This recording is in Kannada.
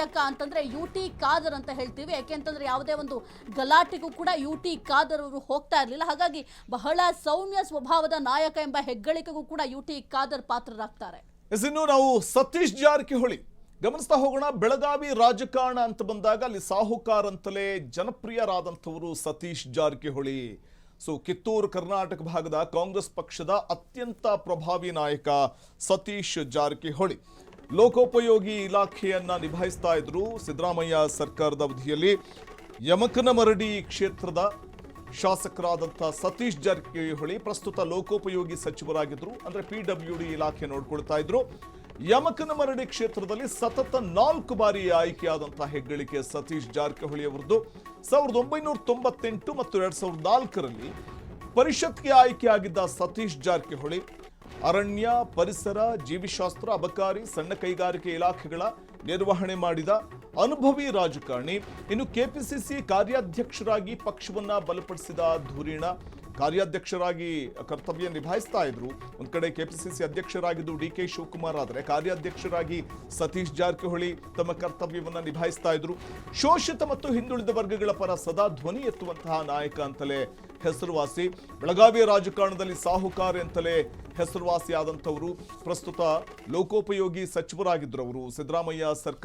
ನಾಯಕ ಅಂತಂದ್ರೆ UT ಖಾದರ್ ಅಂತ ಹೇಳ್ತೀವಿ. ಯಾಕೆಂತಂದ್ರೆ ಯಾವುದೇ ಒಂದು ಗಲಾಟೆಗೂ ಕೂಡ UT ಖಾದರ್ ಅವರು ಹೋಗ್ತಾ ಇರಲಿಲ್ಲ. ಹಾಗಾಗಿ ಬಹಳ ಸೌಮ್ಯ ಸ್ವಭಾವದ ನಾಯಕ ಎಂಬ ಹೆಗ್ಗಳಿಕೆಗೂ ಕೂಡ UT ಖಾದರ್ ಪಾತ್ರರಾಗ್ತಾರೆ. ಇನ್ನು ನಾವು ಸತೀಶ್ ಜಾರಕಿಹೊಳಿ ಗಮನಿಸ್ತಾ ಹೋಗೋಣ. ಬೆಳಗಾವಿ ರಾಜಕಾರಣ ಅಂತ ಬಂದಾಗ ಅಲ್ಲಿ ಸಾಹುಕಾರ್ ಅಂತಲೇ ಜನಪ್ರಿಯರಾದಂಥವರು ಸತೀಶ್ ಜಾರಕಿಹೊಳಿ. ಕಿತ್ತೂರು ಕರ್ನಾಟಕ ಭಾಗದ ಕಾಂಗ್ರೆಸ್ ಪಕ್ಷದ ಅತ್ಯಂತ ಪ್ರಭಾವಿ ನಾಯಕ ಸತೀಶ್ ಜಾರಕಿಹೊಳಿ ಲೋಕೋಪಯೋಗಿ ಇಲಾಖೆಯನ್ನ ನಿಭಾಯಿಸ್ತಾ ಇದ್ರು ಸಿದ್ದರಾಮಯ್ಯ ಸರ್ಕಾರದ ಅವಧಿಯಲ್ಲಿ. ಯಮಕನಮರಡಿ ಕ್ಷೇತ್ರದ ಶಾಸಕರಾದಂಥ ಸತೀಶ್ ಜಾರಕಿಹೊಳಿ ಪ್ರಸ್ತುತ ಲೋಕೋಪಯೋಗಿ ಸಚಿವರಾಗಿದ್ರು. ಅಂದ್ರೆ PWD ಇಲಾಖೆ ನೋಡ್ಕೊಳ್ತಾ ಇದ್ರು. ಯಮಕನಮರಡಿ ಕ್ಷೇತ್ರದಲ್ಲಿ ಸತತ 4 ಬಾರಿ ಆಯ್ಕೆಯಾದಂತಹ ಹೆಗ್ಗಳಿಕೆ ಸತೀಶ್ ಜಾರಕಿಹೊಳಿ ಅವರದ್ದು. 1998 ಮತ್ತು 2004ರಲ್ಲಿ ಪರಿಷತ್ಗೆ ಆಯ್ಕೆಯಾಗಿದ್ದ ಸತೀಶ್ ಜಾರಕಿಹೊಳಿ ಅರಣ್ಯ, ಪರಿಸರ, ಜೀವಿಶಾಸ್ತ್ರ, ಅಬಕಾರಿ, ಸಣ್ಣ ಕೈಗಾರಿಕೆ ಇಲಾಖೆಗಳ ನಿರ್ವಹಣೆ ಮಾಡಿದ ಅನುಭವಿ ರಾಜಕಾರಣಿ. ಇನ್ನು KPCC ಕಾರ್ಯಾಧ್ಯಕ್ಷರಾಗಿ ಪಕ್ಷವನ್ನ ಬಲಪಡಿಸಿದ ಧುರೀಣ. ಕಾರ್ಯಾಧ್ಯಕ್ಷರಾಗಿ ಕರ್ತವ್ಯ ನಿಭಾಯಿಸ್ತಾ ಇದ್ರು. ಒಂದ್ ಕಡೆ KPCC ಅಧ್ಯಕ್ಷರಾಗಿದ್ದು DK ಶಿವಕುಮಾರ್ ಆದರೆ ಕಾರ್ಯಾಧ್ಯಕ್ಷರಾಗಿ ಸತೀಶ್ ಜಾರಕಿಹೊಳಿ ತಮ್ಮ ಕರ್ತವ್ಯವನ್ನ ನಿಭಾಯಿಸ್ತಾ ಇದ್ರು. ಶೋಷಿತ ಮತ್ತು ಹಿಂದುಳಿದ ವರ್ಗಗಳ ಪರ ಸದಾ ಧ್ವನಿ ಎತ್ತುವಂತಹ ನಾಯಕ ಅಂತಲೇ ಹೆಸರುವಾಸಿ. ಬೆಳಗಾವಿಯ ರಾಜಕಾರಣದಲ್ಲಿ ಸಾಹುಕಾರ ಅಂತಲೇ ಹೆಸರುವಾಸಿಯಾದಂಥವರು. ಪ್ರಸ್ತುತ ಲೋಕೋಪಯೋಗಿ ಸಚಿವರಾಗಿದ್ರು ಅವರು ಸಿದ್ದರಾಮಯ್ಯ ಸರ್ಕಾರ